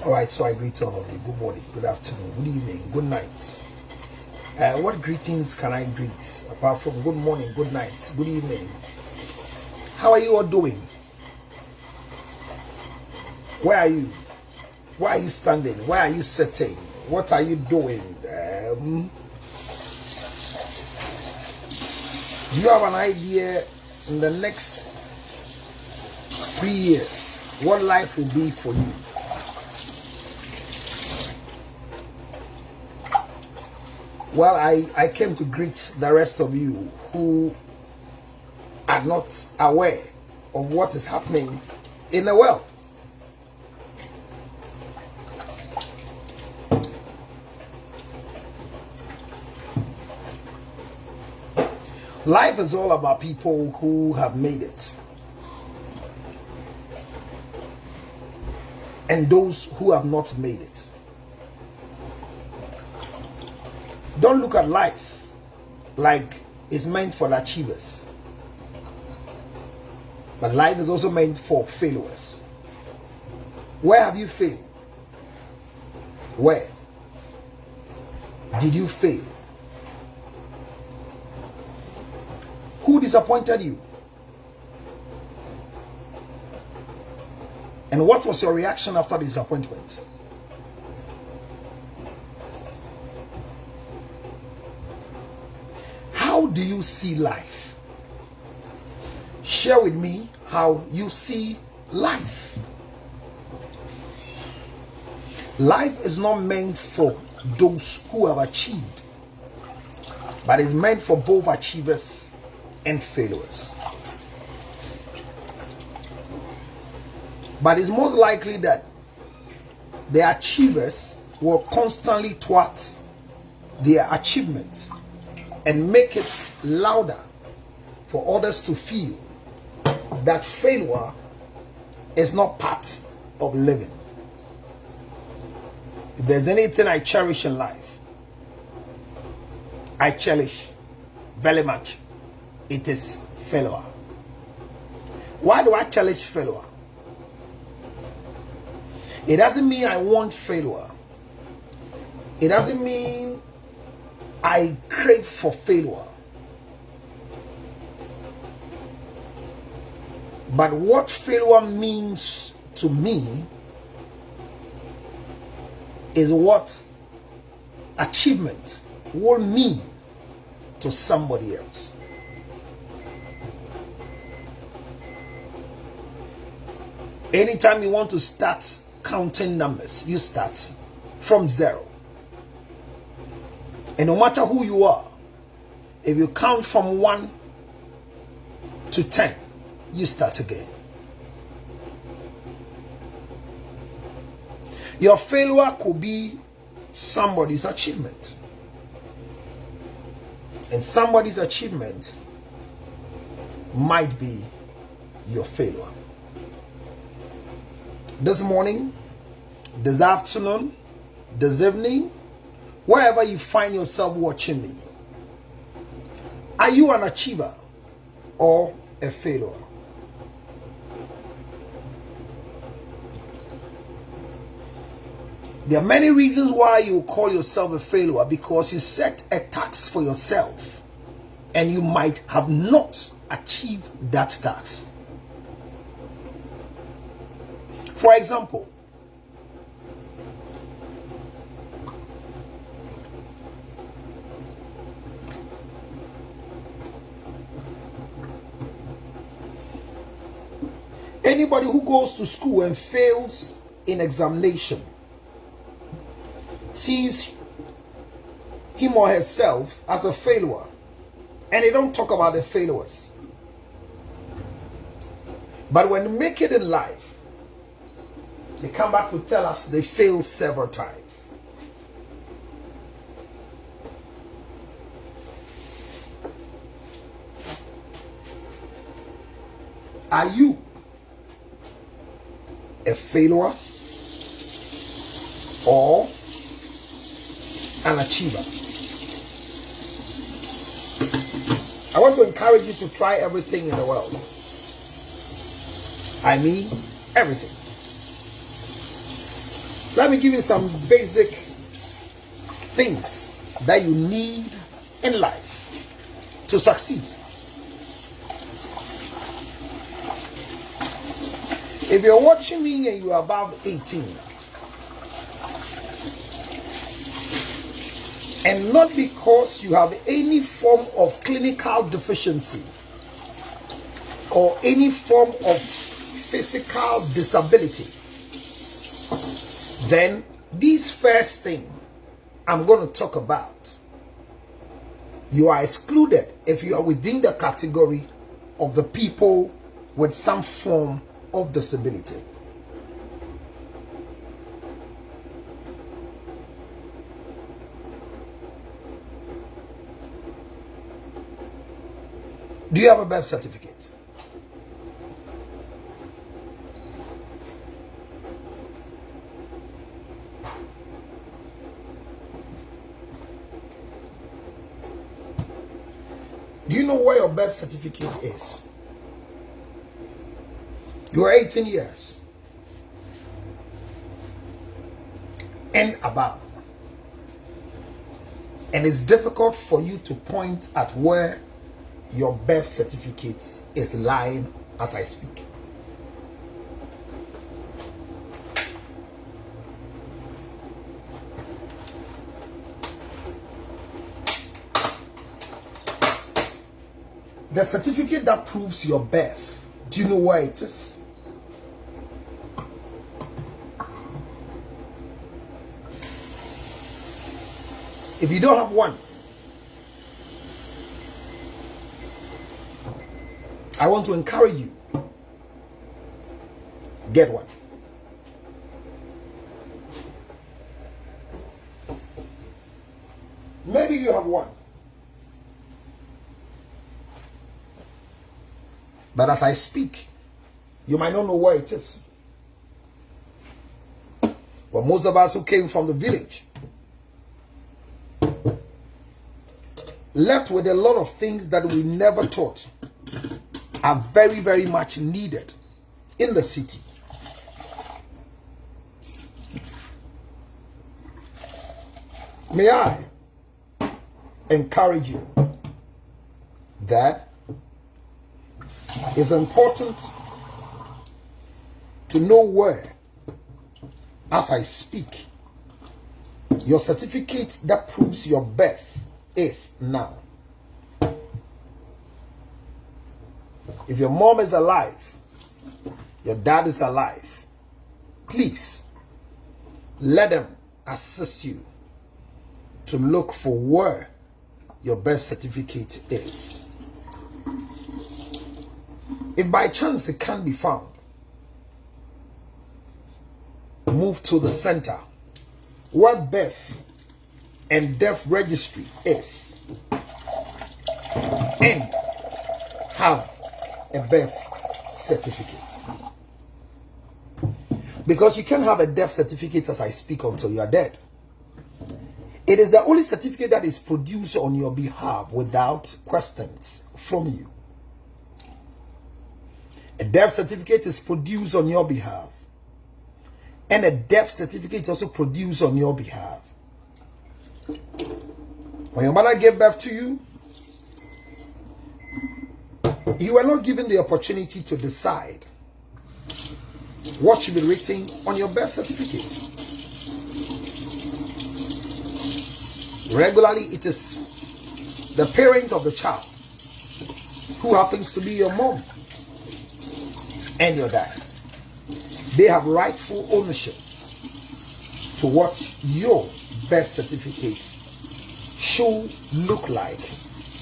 All right, so I greet all of you. Good morning, good afternoon, good evening, good night. What greetings can I greet apart from good morning, good night, good evening? How are you all doing? Where are you? Why are you standing? Why are you sitting? What are you doing? Do you have an idea in the next 3 years what life will be for you? Well, I came to greet the rest of you who are not aware of what is happening in the world. Life is all about people who have made it and those who have not made it. Don't look at life like it's meant for the achievers, but life is also meant for failures. Where have you failed? Where did you fail? Who disappointed you? And what was your reaction after the disappointment? How do you see life? Share with me how you see life. Life is not meant for those who have achieved, but is meant for both achievers and failures. But it's most likely that the achievers will constantly thwart their achievement and make it louder for others to feel that failure is not part of living. If there's anything I cherish in life, I cherish very much, it is failure. Why do I cherish failure? It doesn't mean I want failure. It doesn't mean I crave for failure. But what failure means to me is what achievement will mean to somebody else. Anytime you want to start counting numbers, you start from zero. And no matter who you are, if you count from 1 to 10, you start again. Your failure could be somebody's achievement. And somebody's achievement might be your failure. This morning, this afternoon, this evening, wherever you find yourself watching me, are you an achiever or a failure? There are many reasons why you call yourself a failure, because you set a task for yourself and you might have not achieved that task. For example, anybody who goes to school and fails in examination sees him or herself as a failure, and they don't talk about the failures. But when they make it in life, they come back to tell us they failed several times. Are you a failure or an achiever? I want to encourage you to try everything in the world. I mean, everything. Let me give you some basic things that you need in life to succeed. If you're watching me and you are above 18, and not because you have any form of clinical deficiency or any form of physical disability, then this first thing I'm going to talk about, you are excluded if you are within the category of the people with some form of disability. Do you have a birth certificate? Do you know where your birth certificate is? You are 18 years and above. And it's difficult for you to point at where your birth certificate is lying as I speak. The certificate that proves your birth, do you know where it is? If you don't have one, I want to encourage you, get one. Maybe you have one, but as I speak, you might not know where it is. Well, most of us who came from the village left with a lot of things that we never taught are very, very much needed in the city. May I encourage you that it's important to know where, as I speak, your certificate that proves your birth is now. If your mom is alive, your dad is alive, please let them assist you to look for where your birth certificate is. If by chance it can't be found, move to the center where birth and death registry is and have a birth certificate. Because you can't have a death certificate as I speak until you are dead. It is the only certificate that is produced on your behalf without questions from you. A death certificate is produced on your behalf, and a death certificate is also produced on your behalf. When your mother gave birth to you, you were not given the opportunity to decide what should be written on your birth certificate. Regularly, it is the parent of the child, who happens to be your mom and your dad. They have rightful ownership to what your birth certificate should look like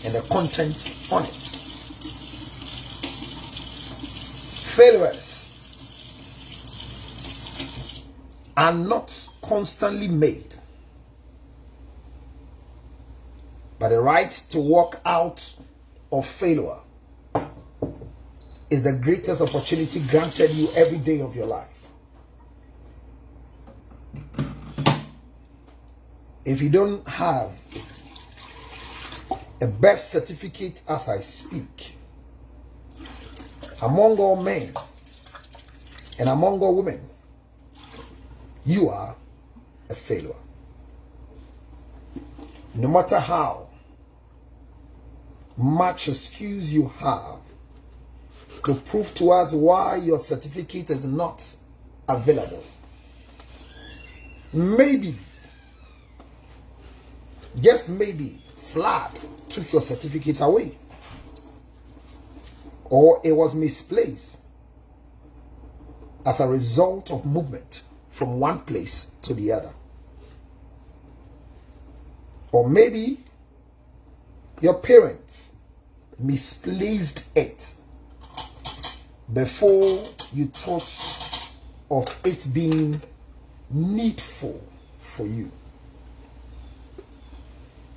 and the content on it. Failures are not constantly made, but the right to walk out of failure is the greatest opportunity granted you every day of your life. If you don't have a birth certificate as I speak, among all men and among all women, you are a failure. No matter how much excuse you have to prove to us why your certificate is not available, maybe, just maybe, flood took your certificate away, or it was misplaced as a result of movement from one place to the other. Or maybe your parents misplaced it before you thought of it being needful for you.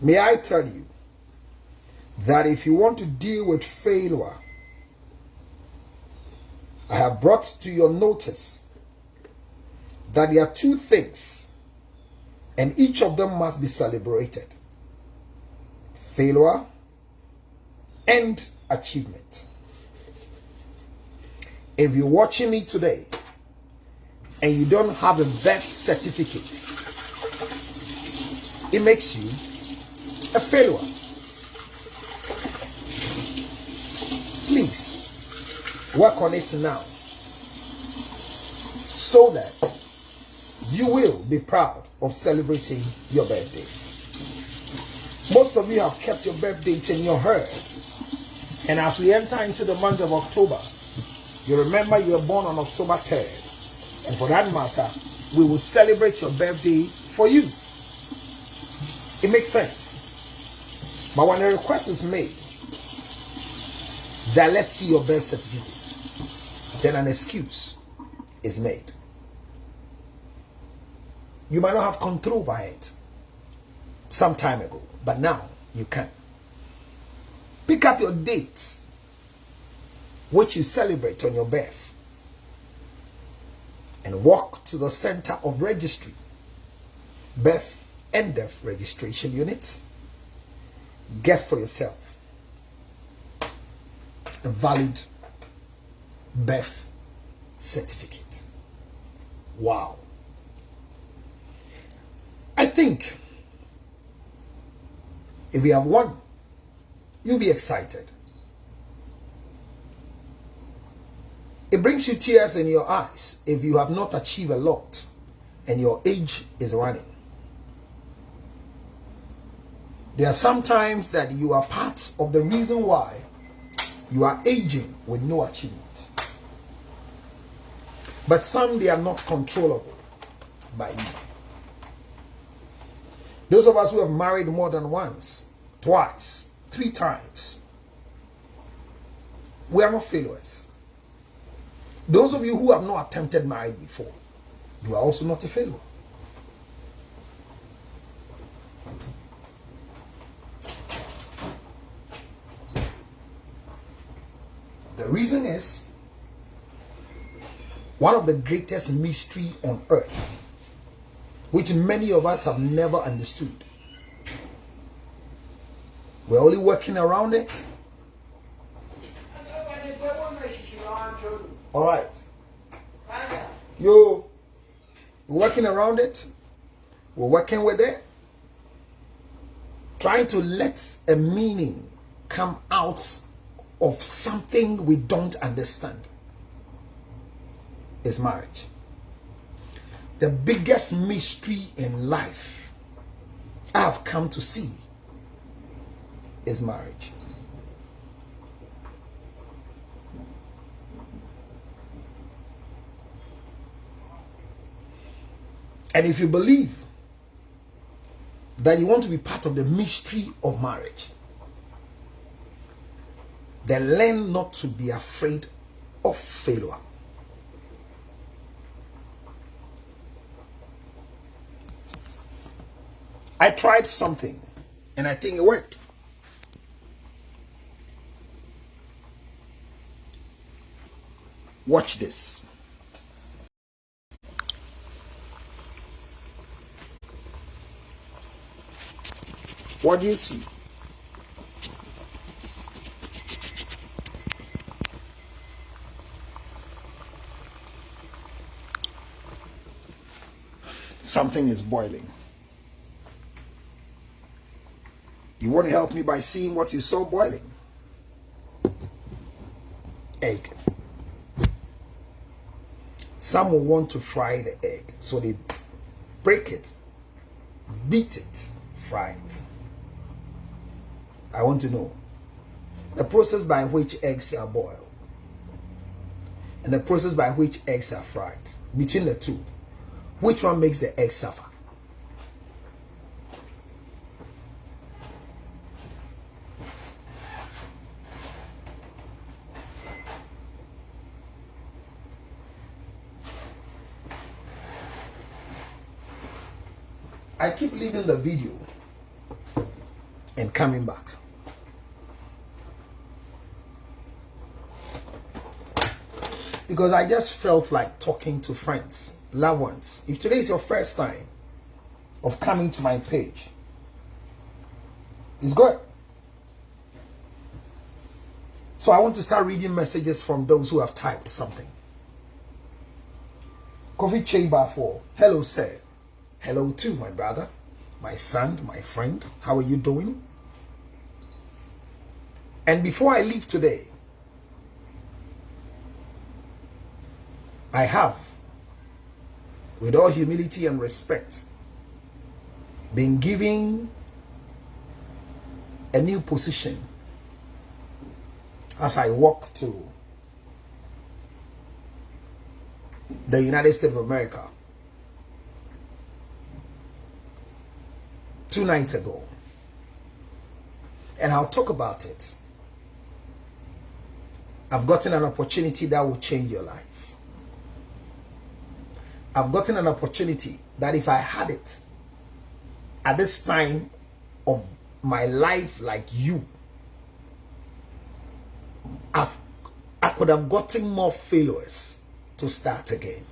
May I tell you that if you want to deal with failure, I have brought to your notice that there are two things, and each of them must be celebrated: failure and achievement. If you're watching me today and you don't have a birth certificate, it makes you a failure. Please work on it now, so that you will be proud of celebrating your birthday. Most of you have kept your birth date in your heart, and as we enter into the month of October, you remember you were born on October 3rd, and for that matter, we will celebrate your birthday for you. It makes sense. But when a request is made that let's see your birth certificate, then an excuse is made. You might not have control by it some time ago, but now you can. Pick up your dates which you celebrate on your birth and walk to the center of registry, birth and death registration units. Get for yourself a valid birth certificate. Wow. I think if you have one, you'll be excited. It brings you tears in your eyes if you have not achieved a lot and your age is running. There are some times that you are part of the reason why you are aging with no achievement. But some, they are not controllable by you. Those of us who have married more than once, twice, 3 times, we are not failures. Those of you who have not attempted marriage before, you are also not a failure. The reason is, one of the greatest mystery on earth, which many of us have never understood. We're only working around it. All right. We're working around it. We're working with it. Trying to let a meaning come out of something we don't understand. Is marriage. The biggest mystery in life I have come to see is marriage. And if you believe that you want to be part of the mystery of marriage, then learn not to be afraid of failure. I tried something and I think it worked. Watch this. What do you see? something is boiling. You want to help me by seeing what you saw boiling? Egg. Some will want to fry the egg, so they break it, beat it, fry it. I want to know the process by which eggs are boiled and the process by which eggs are fried. Between the two, which one makes the egg suffer? I keep leaving the video and coming back. Because I just felt like talking to friends, loved ones. If today is your first time of coming to my page, it's good. So I want to start reading messages from those who have typed something. Coffee Chamber 4. Hello, sir. Hello to my brother, my son, my friend. How are you doing? And before I leave today, I have, with all humility and respect, been given a new position as I walk to the United States of America 2 nights ago. And I'll talk about it. I've gotten an opportunity that will change your life. I've gotten an opportunity that if I had it at this time of my life like you, I could have gotten more failures to start again.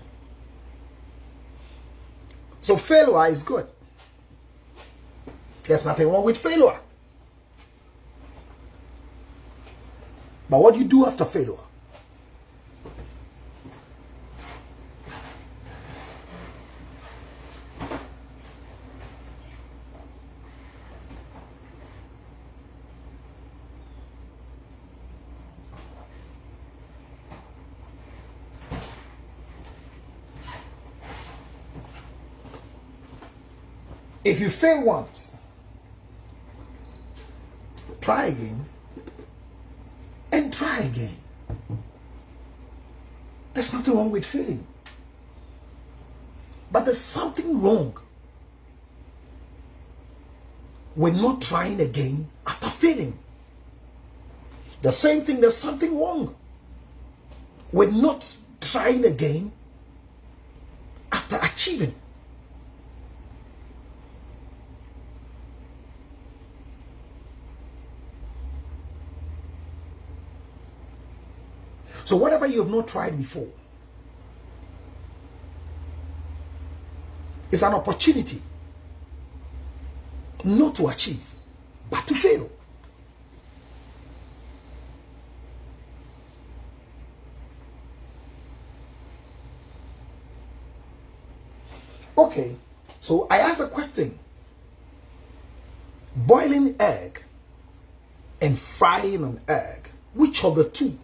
So failure is good. There's nothing wrong with failure. But what do you do after failure? If you fail once, try again and try again. There's nothing wrong with failing. But there's something wrong with not trying again after failing. The same thing, there's something wrong with not trying again after achieving. So whatever you have not tried before is an opportunity not to achieve, but to fail. Okay, so I asked a question. Boiling egg and frying an egg, which of the two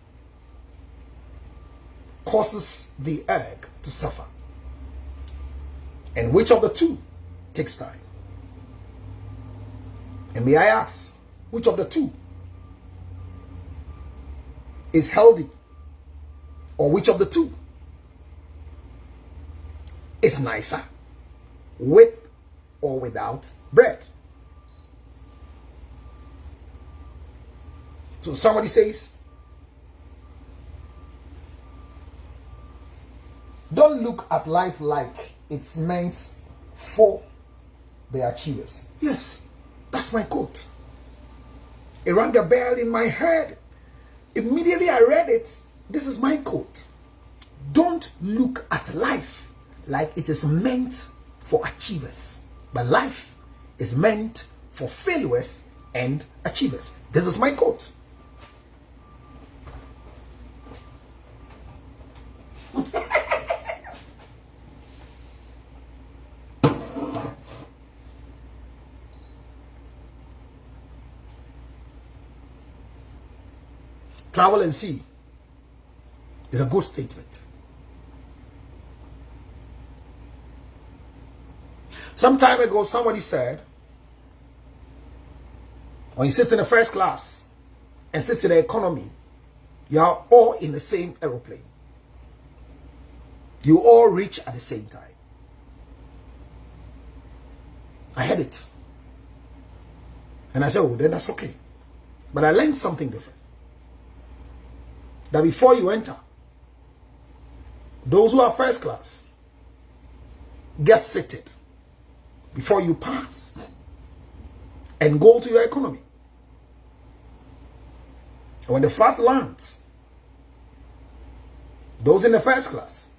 causes the egg to suffer? And which of the two takes time? And may I ask, which of the two is healthy? Or which of the two is nicer, with or without bread? So somebody says, don't look at life like it's meant for the achievers. Yes, that's my quote. It rang a bell in my head. Immediately I read it. This is my quote. Don't look at life like it is meant for achievers, but life is meant for failures and achievers. This is my quote. Travel and see is a good statement. Some time ago, somebody said, when you sit in the first class and sit in the economy, you are all in the same aeroplane. You all reach at the same time. I heard it. And I said, oh, then that's okay. But I learned something different. That before you enter, those who are first class get seated before you pass and go to your economy. And when the flight lands, those in the first class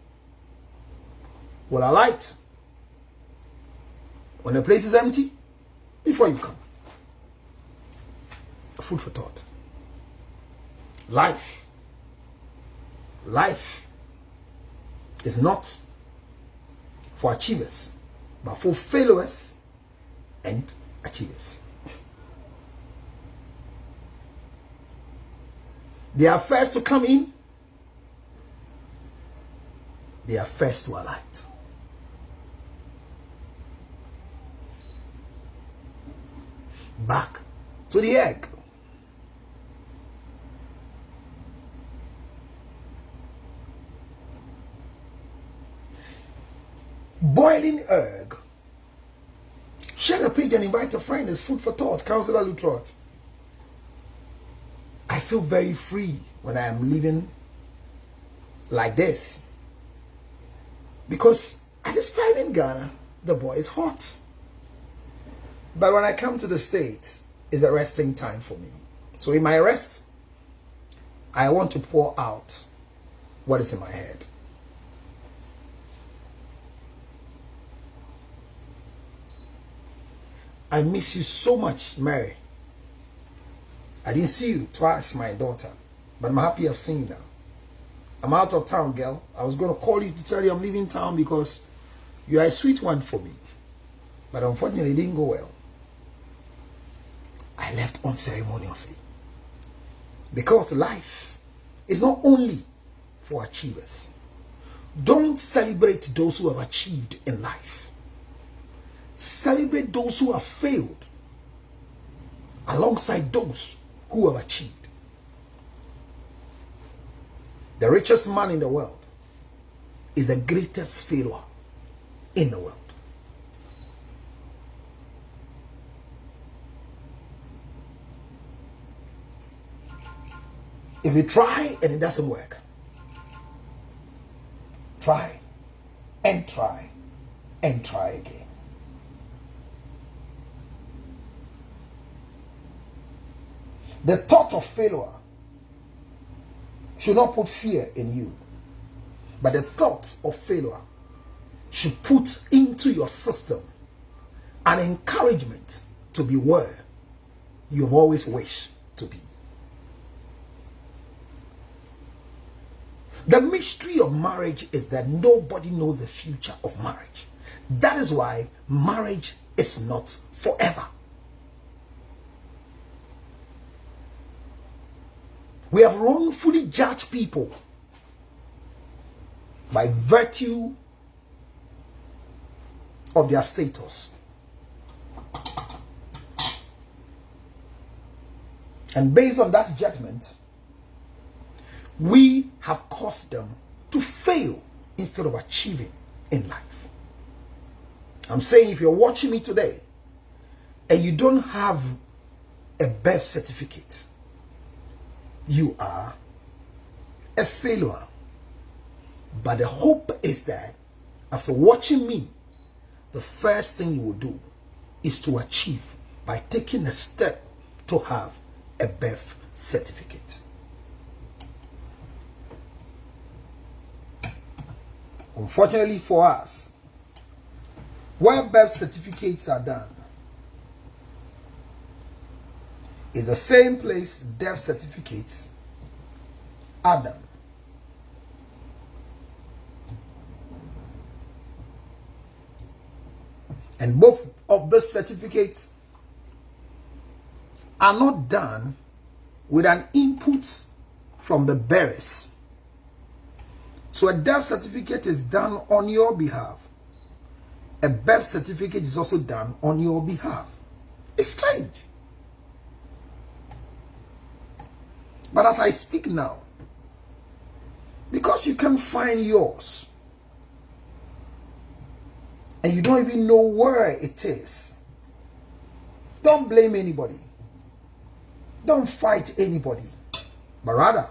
will alight when the place is empty before you come. Food for thought. Life is not for achievers, but for failures and achievers. They are first to come in. They are first to alight. Back to the egg. Boiling egg. Share the page and invite a friend. It's food for thought. Counselor Lutrot. I feel very free when I am living like this. Because at this time in Ghana, the boy is hot. But when I come to the States, it's a resting time for me. So in my rest, I want to pour out what is in my head. I miss you so much, Mary. I didn't see you twice, my daughter. But I'm happy I've seen you now. I'm out of town, girl. I was going to call you to tell you I'm leaving town because you are a sweet one for me. But unfortunately, it didn't go well. I left unceremoniously. Because life is not only for achievers. Don't celebrate those who have achieved in life. Celebrate those who have failed alongside those who have achieved. The richest man in the world is the greatest failure in the world. If you try and it doesn't work, try and try and try again. The thought of failure should not put fear in you, but the thought of failure should put into your system an encouragement to be where you've always wished to be. The mystery of marriage is that nobody knows the future of marriage. That is why marriage is not forever. We have wrongfully judged people by virtue of their status. And based on that judgment, we have caused them to fail instead of achieving in life. I'm saying if you're watching me today and you don't have a birth certificate, you are a failure. But the hope is that after watching me, the first thing you will do is to achieve by taking a step to have a birth certificate. Unfortunately for us, where birth certificates are done is the same place death certificates are done. And both of the certificates are not done with an input from the bearers. So a death certificate is done on your behalf. A birth certificate is also done on your behalf. It's strange. But as I speak now, because you can't find yours, and you don't even know where it is, don't blame anybody. Don't fight anybody. But rather,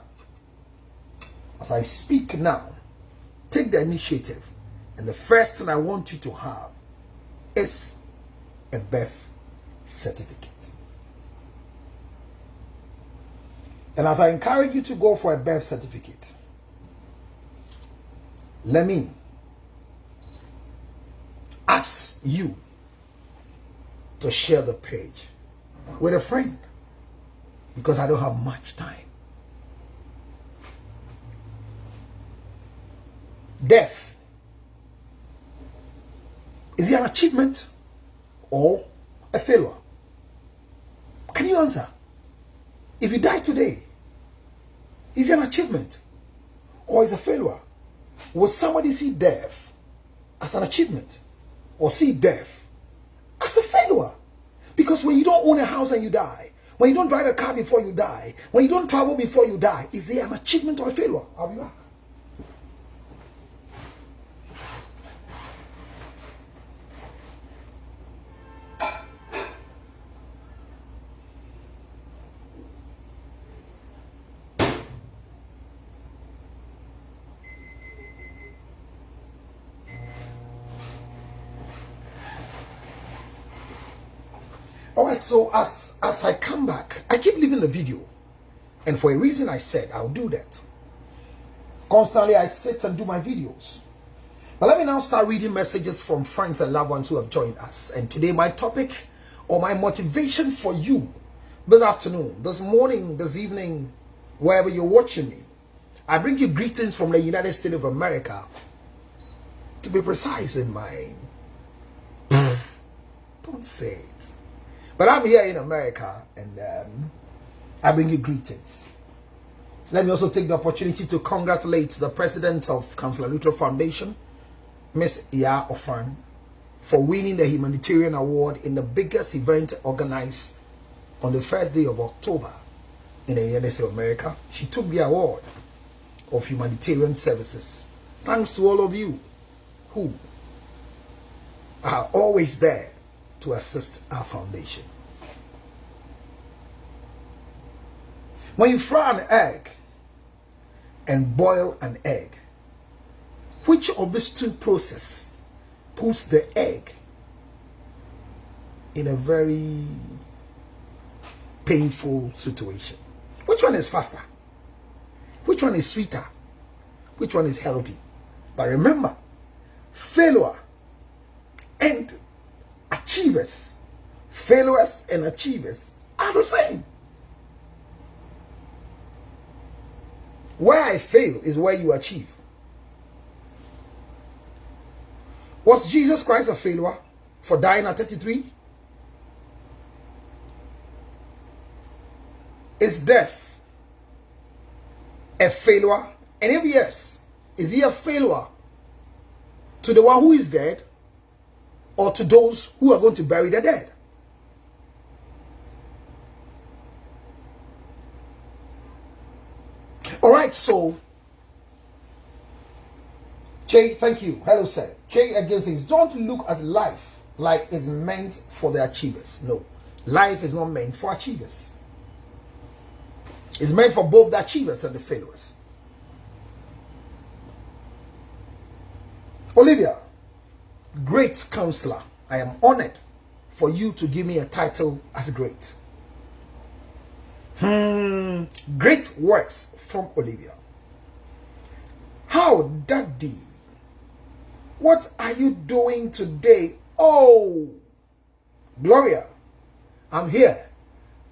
as I speak now, take the initiative. And the first thing I want you to have is a birth certificate. And as I encourage you to go for a birth certificate, let me ask you to share the page with a friend, because I don't have much time. Death, is it an achievement or a failure? Can you answer? If you die today, is it an achievement or is it a failure? Will somebody see death as an achievement or see death as a failure? Because when you don't own a house and you die, when you don't drive a car before you die, when you don't travel before you die, is it an achievement or a failure? I'll be back. All right, so as I come back, I keep leaving the video. And for a reason I said I'll do that. Constantly I sit and do my videos. But let me now start reading messages from friends and loved ones who have joined us. And today my topic, or my motivation for you this afternoon, this morning, this evening, wherever you're watching me, I bring you greetings from the United States of America. To be precise in my... Don't say it. But I'm here in America, and I bring you greetings. Let me also take the opportunity to congratulate the president of Councillor Luther Foundation, Miss Ya Ofan, for winning the humanitarian award in the biggest event organized on the first day of October in the United States of America. She took the award of humanitarian services. Thanks to all of you who are always there to assist our foundation. When you fry an egg and boil an egg, which of these two processes puts the egg in a very painful situation? Which one is faster? Which one is sweeter? Which one is healthy? But remember, failure and achievers, failures and achievers are the same. Where I fail is where you achieve. Was Jesus Christ a failure for dying at 33? Is death a failure? And if yes, is he a failure to the one who is dead, or to those who are going to bury the dead? All right, so Jay, thank you. Hello, sir. Jay again says, don't look at life like it's meant for the achievers. No, life is not meant for achievers. It's meant for both the achievers and the failures. Olivia, great counselor, I am honored for you to give me a title as great. Great works from Olivia. How, Daddy? What are you doing today? Oh, Gloria, I'm here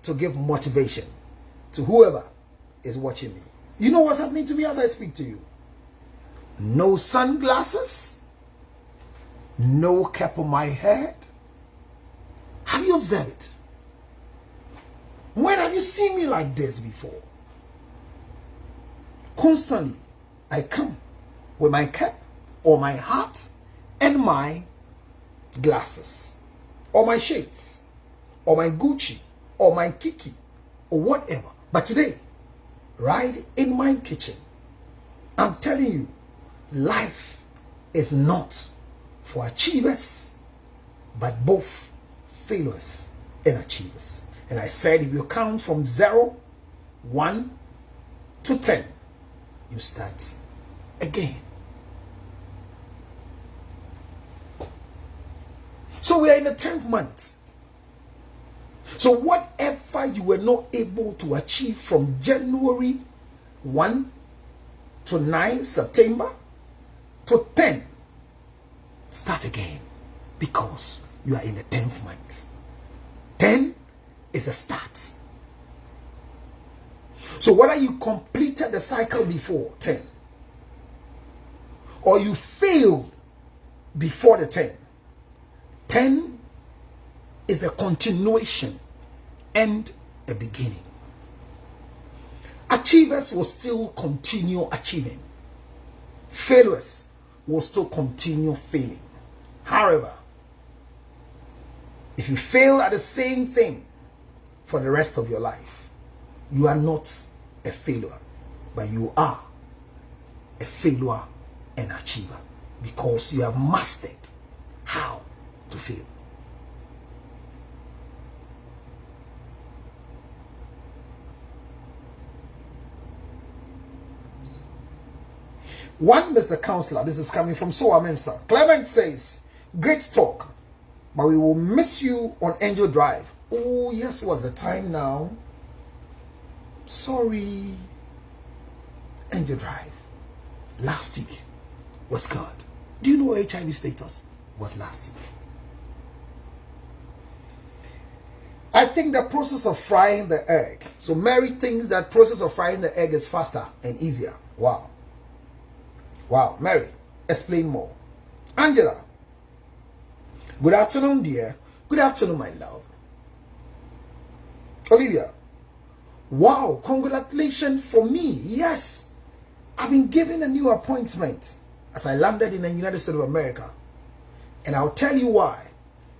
to give motivation to whoever is watching me. You know what's happening to me as I speak to you? No sunglasses, no cap on my head. Have you observed it? When have you seen me like this before? constantly I come with my cap or my hat and my glasses or my shades or my Gucci or my Kiki or whatever. But today, right in my kitchen, I'm telling you, life is not for achievers, but both failures and achievers. And I said, if you count from 0, 1 to 10, you start again. So we are in the 10th month. So whatever you were not able to achieve from January 1 to 9 September to 10, start again, because you are in the 10th month. 10 is a start. So whether you completed the cycle before 10 or you failed before the 10, 10 is a continuation and a beginning. Achievers will still continue achieving. Failures will still continue failing. However, if you fail at the same thing for the rest of your life, you are not a failure, but you are a failure and achiever, because you have mastered how to fail. One Mr. Counselor, this is coming from Soa Mensa. Clement says, great talk, but we will miss you on Angel Drive. Oh, yes, what's the time now? Sorry. Angel Drive. Last week was good. Do you know HIV status was last week? I think the process of frying the egg. So Mary thinks that process of frying the egg is faster and easier. Wow. Wow, Mary, explain more. Angela, good afternoon, dear. Good afternoon, my love. Olivia, wow, congratulations for me. Yes, I've been given a new appointment as I landed in the United States of America. And I'll tell you why.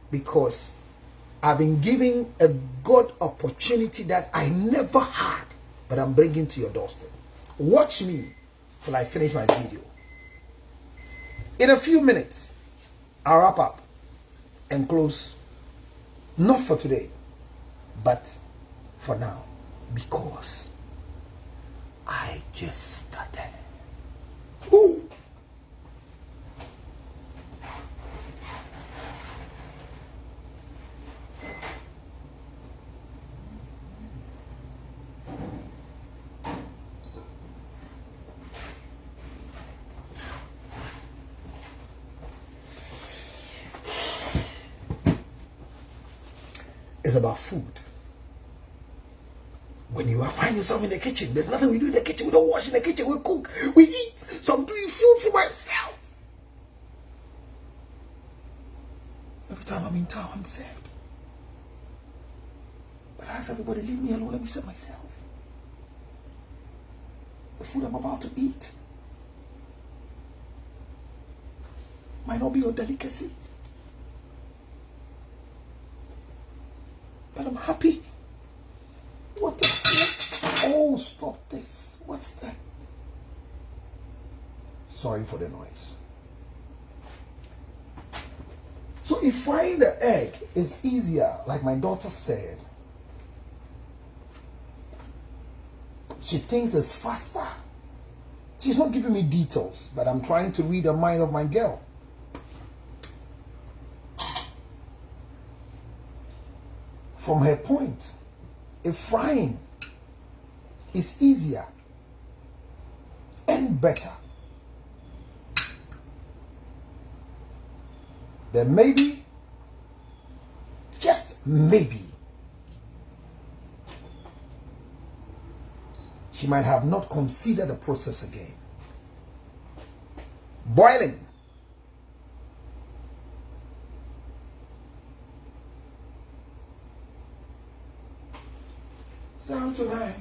Because I've been given a good opportunity that I never had, but I'm bringing to your doorstep. Watch me till I finish my video. In a few minutes, I'll wrap up and close, not for today, but for now, because I just started. Ooh. It's about food. When you find yourself in the kitchen, there's nothing we do in the kitchen. We don't wash in the kitchen. We cook. We eat. So I'm doing food for myself. Every time I'm in town, I'm served. But I ask everybody, leave me alone. Let me serve myself. The food I'm about to eat might not be your delicacy, but I'm happy. What the fuck? Oh, stop this. What's that? Sorry for the noise. So if frying the egg is easier, like my daughter said, she thinks it's faster. She's not giving me details, but I'm trying to read the mind of my girl. From her point, if frying is easier and better, then maybe, just maybe, she might have not considered the process again. Boiling. Tonight.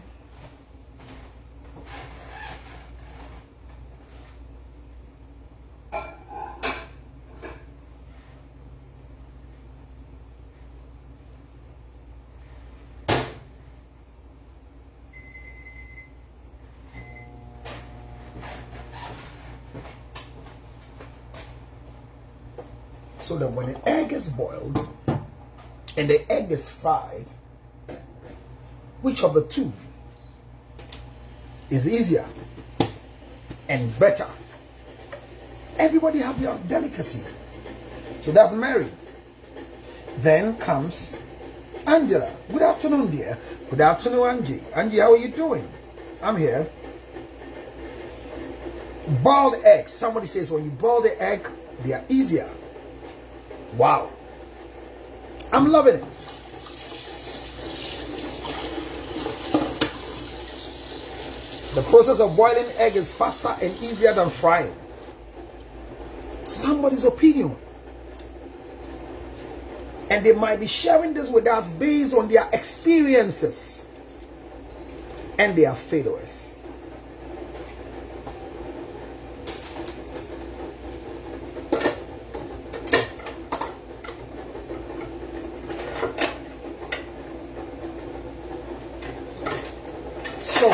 So that when the egg is boiled and the egg is fried, which of the two is easier and better? Everybody have their delicacy. So that's Mary. Then comes Angela. Good afternoon, dear. Good afternoon, Angie. Angie, how are you doing? I'm here. Boiled eggs. Somebody says when you boil the egg, they are easier. Wow. I'm loving it. The process of boiling egg is faster and easier than frying. Somebody's opinion. And they might be sharing this with us based on their experiences and their failures. So,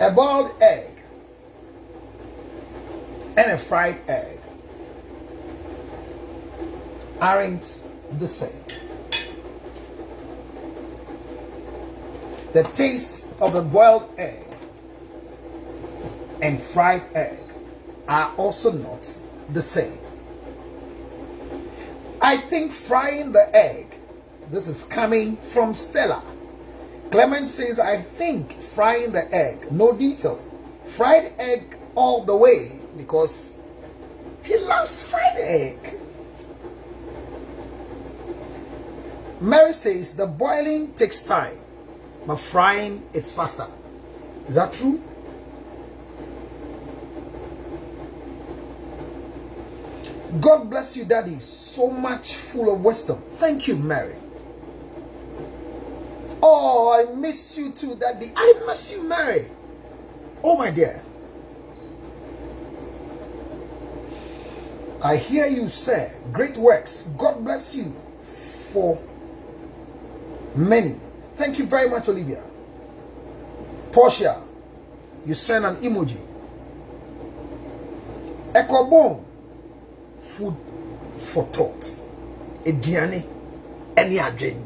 a boiled egg and a fried egg aren't the same. The taste of a boiled egg and fried egg are also not the same. I think frying the egg, this is coming from Stella. Clement says, I think frying the egg, no detail. Fried egg all the way because he loves fried egg. Mary says, the boiling takes time, but frying is faster. Is that true? God bless you, Daddy. So much full of wisdom. Thank you, Mary. Oh, I miss you too, Daddy. I miss you, Mary. Oh, my dear. I hear you say, great works. God bless you for many. Thank you very much, Olivia. Portia, you send an emoji. Ekobon. Food for thought. Ediane, any adrenaline.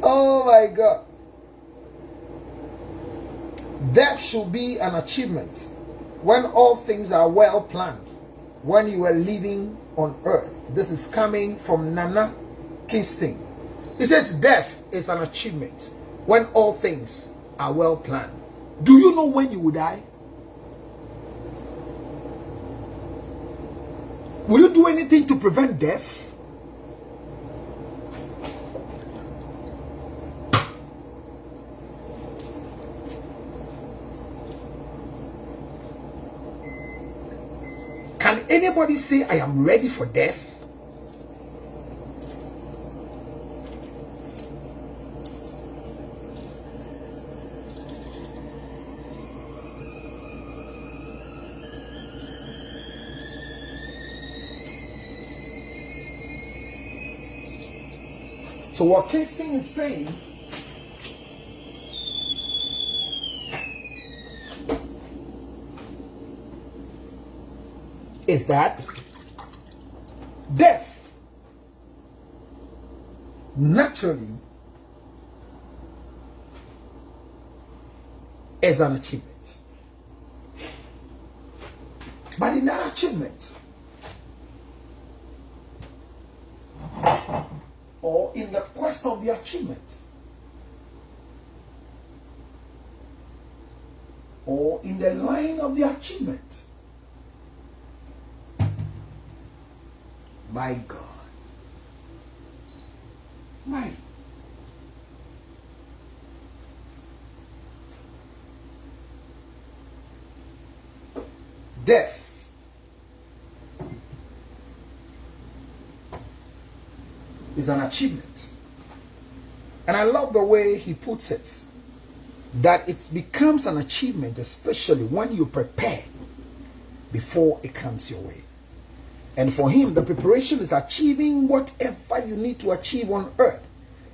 Oh my God. Death should be an achievement when all things are well planned, when you are living on earth. This is coming from Nana Kingston. It says death is an achievement when all things are well planned. Do you know when you will die? Will you do anything to prevent death? Can anybody say, I am ready for death? So what Kingston is saying is that death naturally is an achievement. But in that achievement, or in the quest of the achievement, or in the line of the achievement, my God, my death is an achievement. And I love the way he puts it, that it becomes an achievement, especially when you prepare before it comes your way. And for him, the preparation is achieving whatever you need to achieve on earth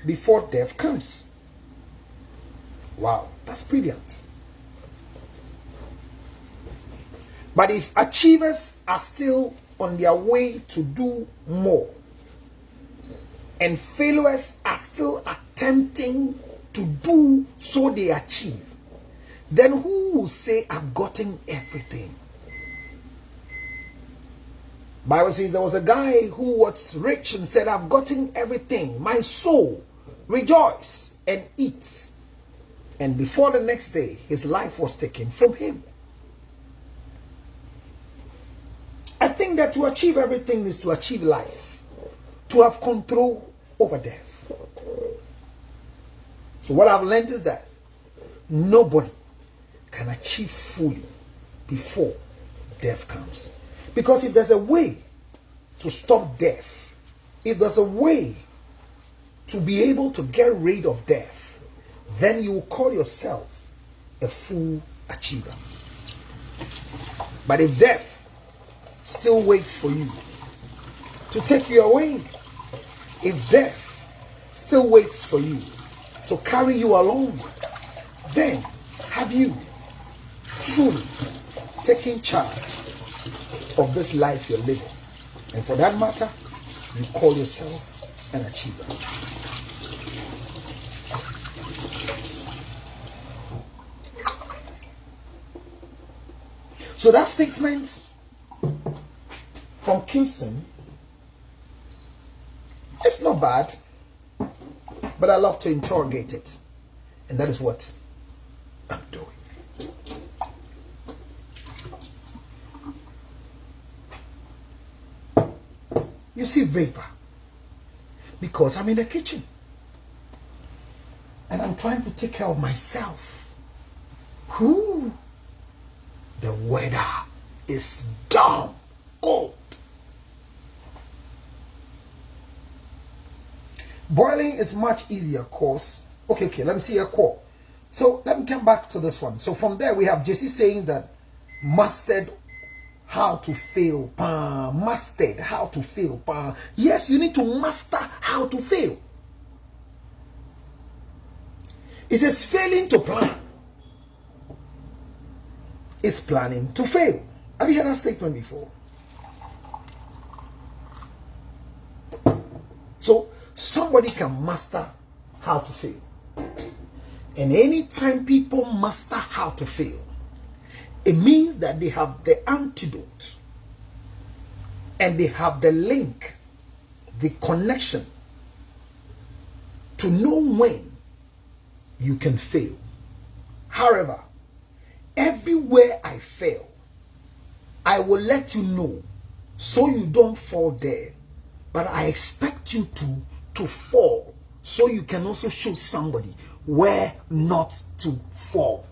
before death comes. Wow, that's brilliant. But if achievers are still on their way to do more, and failures are still attempting to do so they achieve, then who will say, I've gotten everything? Bible says there was a guy who was rich and said, I've gotten everything. My soul rejoice and eats. And before the next day, his life was taken from him. I think that to achieve everything is to achieve life, to have control over death. So what I've learned is that nobody can achieve fully before death comes. Because if there's a way to stop death, if there's a way to be able to get rid of death, then you will call yourself a full achiever. But if death still waits for you to take you away, if death still waits for you to carry you along, then have you truly taken charge of this life you're living? And for that matter, you call yourself an achiever. So that statement from Kimson, it's not bad, but I love to interrogate it. And that is what I'm doing. You see vapor because I'm in the kitchen and I'm trying to take care of myself. The weather is damn cold. Boiling is much easier, of course. Okay, let me see a quote. So let me come back to this one. So from there we have Jesse saying that mastered how to fail. Mastered how to fail. Yes, you need to master how to fail. It says failing to plan is planning to fail. Have you heard that statement before? So somebody can master how to fail. And anytime people master how to fail, it means that they have the antidote and they have the link, the connection to know when you can fail. However, everywhere I fail, I will let you know so you don't fall there. But I expect you to fall so you can also show somebody where not to fall.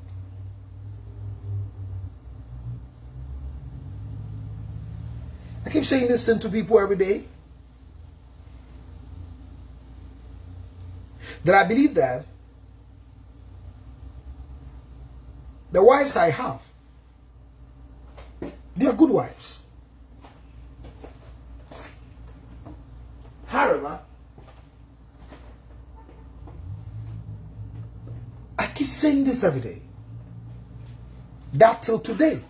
I keep saying this thing to people every day, that I believe that the wives I have, they are good wives. However, I keep saying this every day, that till today,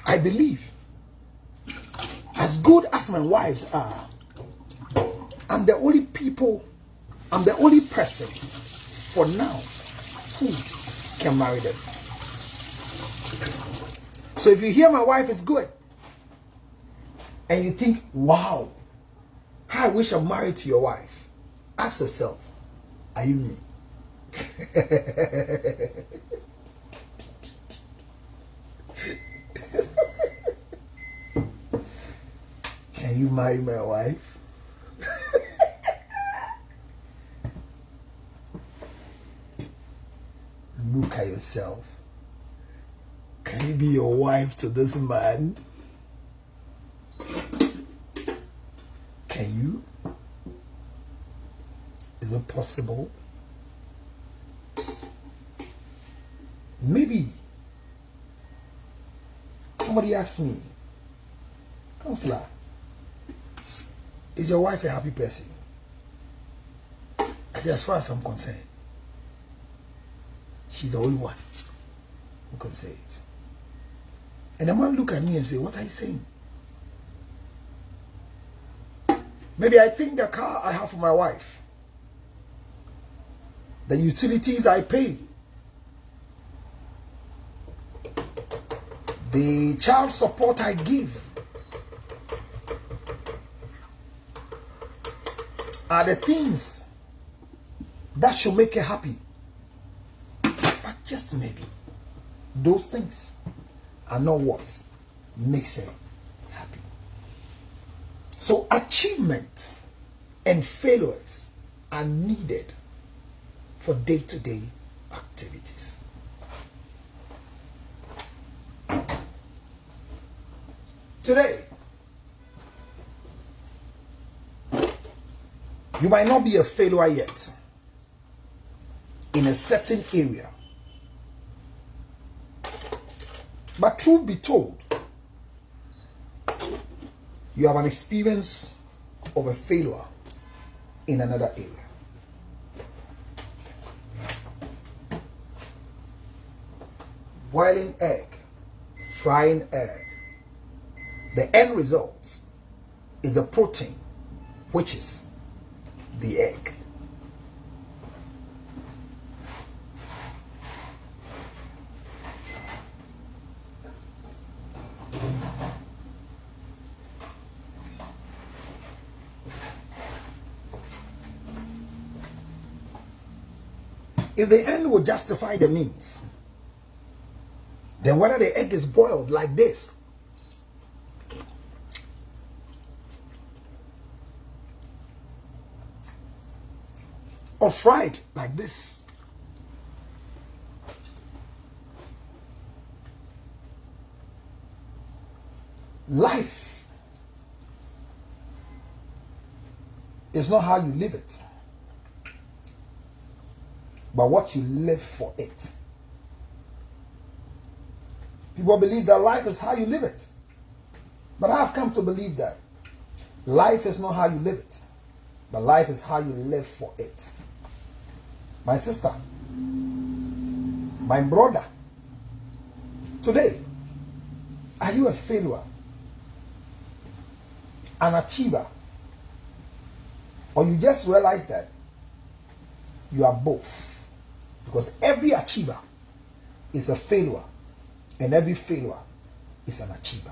I believe, as good as my wives are, I'm the only person for now who can marry them. So if you hear my wife is good and you think, wow, I wish I'm married to your wife, ask yourself, are you me? Can you marry my wife? Look at yourself. Can you be your wife to this man? Can you? Is it possible? Maybe. Somebody asked me, Counselor, Is your wife a happy person? I say, as far as I'm concerned, she's the only one who can say it. And the man look at me and say, what are you saying? Maybe I think the car I have for my wife, the utilities I pay, the child support I give are the things that should make her happy. But just maybe those things are not what makes her happy. So achievement and failures are needed for day-to-day activities. Today, you might not be a failure yet in a certain area. But truth be told, you have an experience of a failure in another area. Boiling egg, frying egg. The end result is the protein, which is the egg. If the end will justify the means, then whether the egg is boiled like this or fried like this, life is not how you live it, but what you live for it. People believe that life is how you live it. But I have come to believe that life is not how you live it, but life is how you live for it. My sister, my brother, today, are you a failure, an achiever, or you just realize that you are both? Because every achiever is a failure, and every failure is an achiever.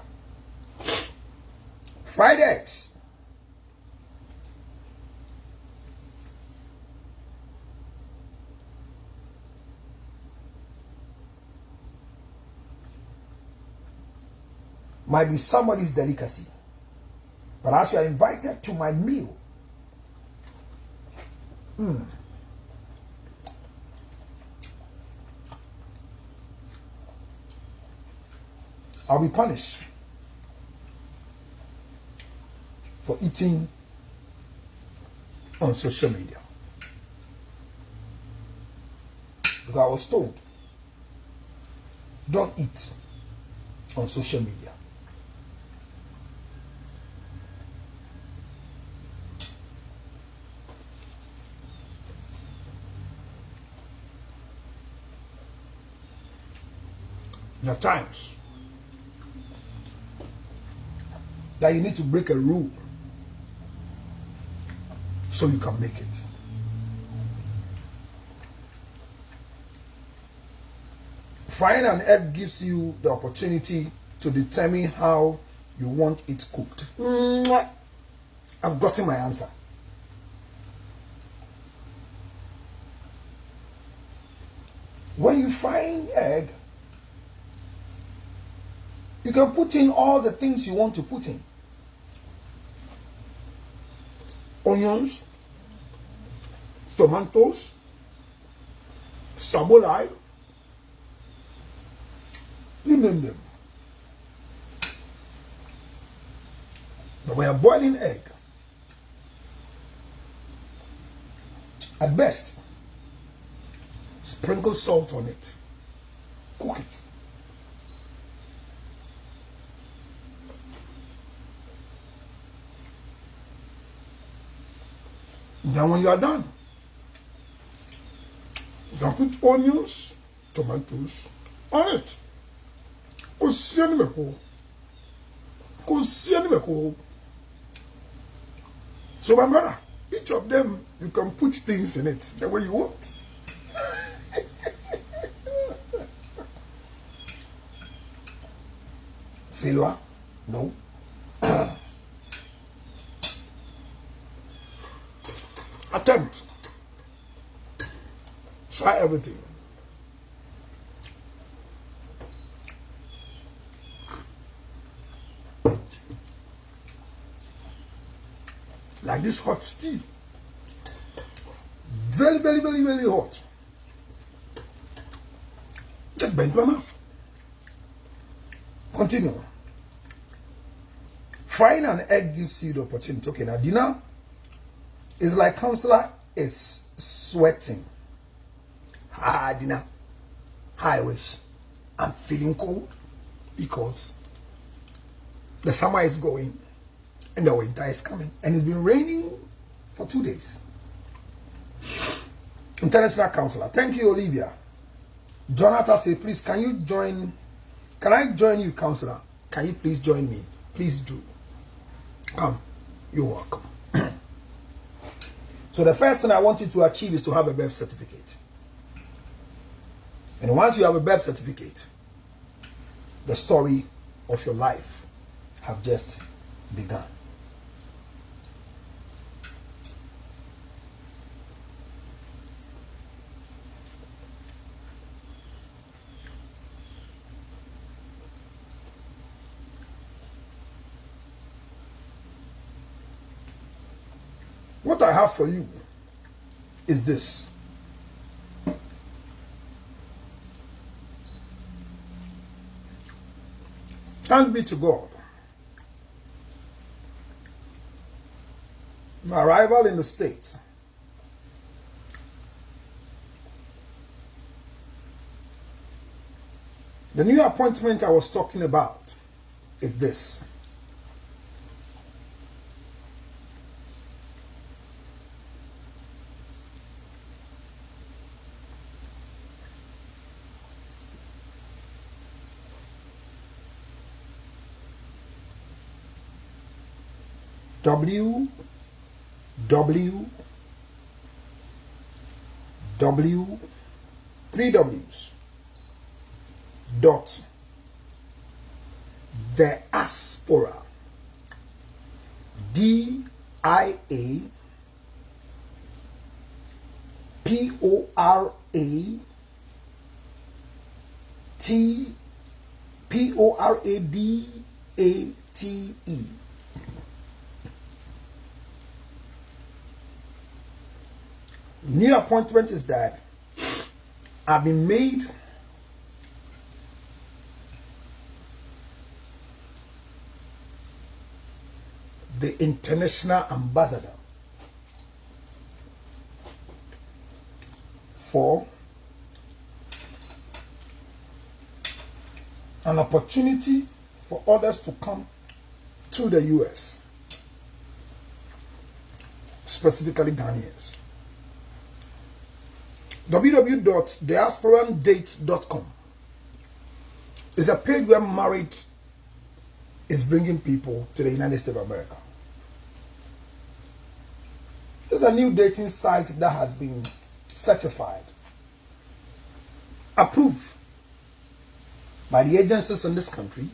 Fried eggs. Might be somebody's delicacy, but as you are invited to my meal, I'll be punished for eating on social media. Because I was told, don't eat on social media. There are times that you need to break a rule so you can make it. Frying an egg gives you the opportunity to determine how you want it cooked. I've gotten my answer. When you fry an egg, you can put in all the things you want to put in. Onions, tomatoes, sabolai, you name them. But when you're boiling egg, at best, sprinkle salt on it. Cook it. Then when you are done, you can put onions, tomatoes on it. So my brother, each of them, you can put things in it the way you want. Failure? No. Attempt. Try everything. Like this hot tea. Very, very, very, very hot. Just bend my mouth. Continue. Frying an egg gives you the opportunity. Okay, now dinner is like counselor is sweating. Dinner. I wish. I'm feeling cold because the summer is going and the winter is coming. And it's been raining for 2 days. International counselor. Thank you, Olivia. Jonathan said, please, can I join you, counselor? Can you please join me? Please do. Come. You're welcome. So the first thing I want you to achieve is to have a birth certificate. And once you have a birth certificate, the story of your life have just begun. What I have for you is this. Thanks be to God. My arrival in the States the new appointment I was talking about is this. Three W's dot diaspora diasporadate. New appointment is that I've been made the international ambassador for an opportunity for others to come to the US, specifically Ghanaians. www.diasporandate.com is a page where marriage is bringing people to the United States of America. There's a new dating site that has been certified, approved by the agencies in this country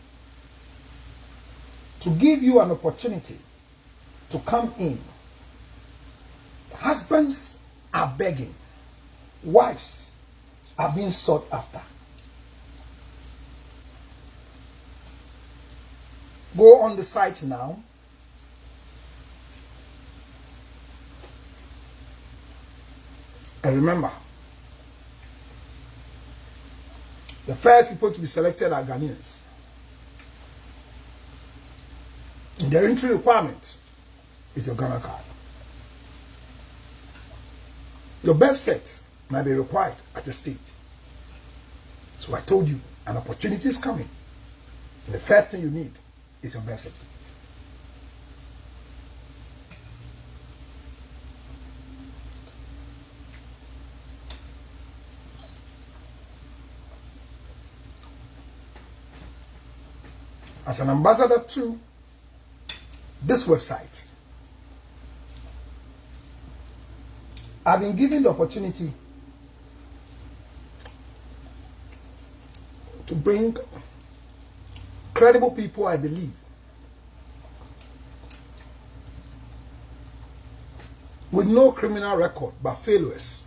to give you an opportunity to come in. Husbands are begging. Wives are being sought after. Go on the site now. And remember, the first people to be selected are Ghanaians. The entry requirement is your Ghana card. Your birth cert might be required at the stage. So I told you, an opportunity is coming. And the first thing you need is your birth certificate. as an ambassador to this website, I've been given the opportunity to bring credible people, I believe, with no criminal record but failures,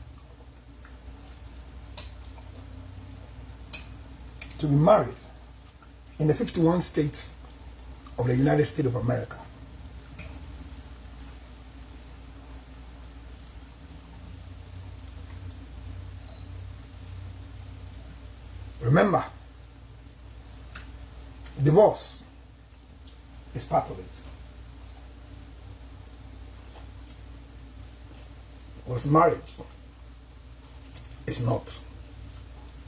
to be married in the 51 states of the United States of America. Remember, divorce is part of it. Because marriage is not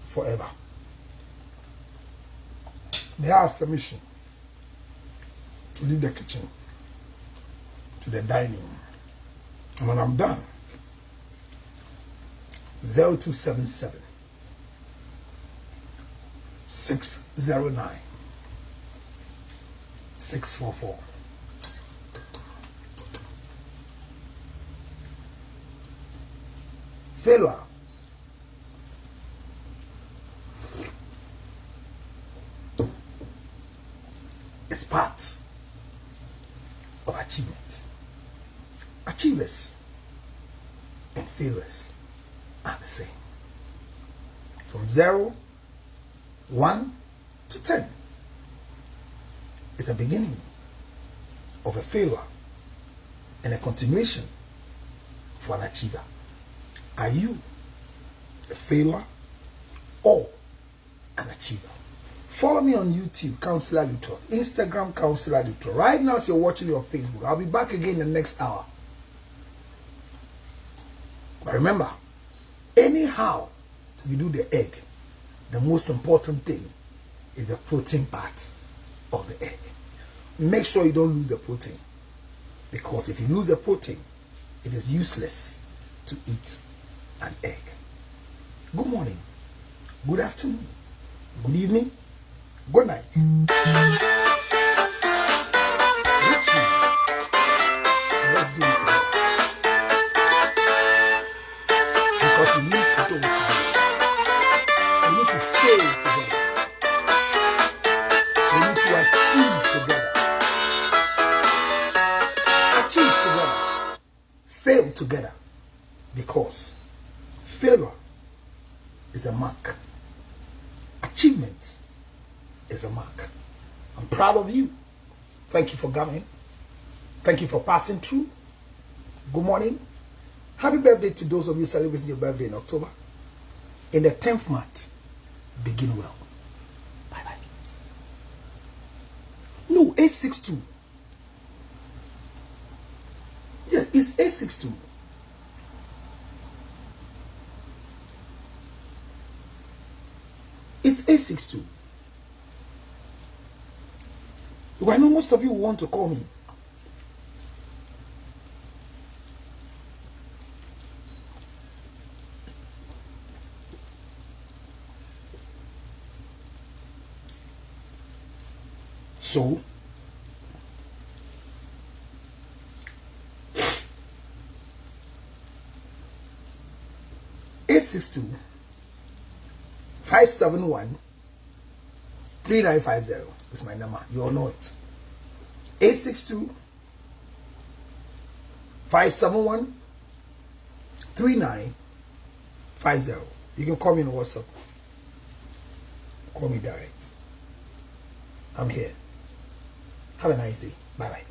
forever. They ask permission to leave the kitchen to the dining room. And when I'm done, 0277 609 644. Failure is part of achievement. Achievers and failures are the same. From 0, 1 to 10 is the beginning of a failure and a continuation for an achiever. Are you a failure or an achiever? Follow me on YouTube, Counselor Luthor, Instagram, Counselor Luthor. Right now, as you're watching me on Facebook, I'll be back again in the next hour. But remember, anyhow you do the egg, the most important thing is the protein part of the egg. Make sure you don't lose the protein, because if you lose the protein, it is useless to eat an egg. Good morning, good afternoon, good evening, good night. Richie, let's do it together. Because we need to do it together. We need to fail together. We need to achieve together. Achieve together. Fail together. Because failure is a mark. Achievement is a mark. I'm proud of you. Thank you for coming. Thank you for passing through. Good morning. Happy birthday to those of you celebrating your birthday in October. In the 10th month, begin well. Bye-bye. No, 862. Yeah, it's 862. It's 862. I know most of you want to call me. So, (862) 571 3950 is my number. You all know it. 862 571 3950. You can call me on WhatsApp. Call me direct. I'm here. Have a nice day. Bye bye.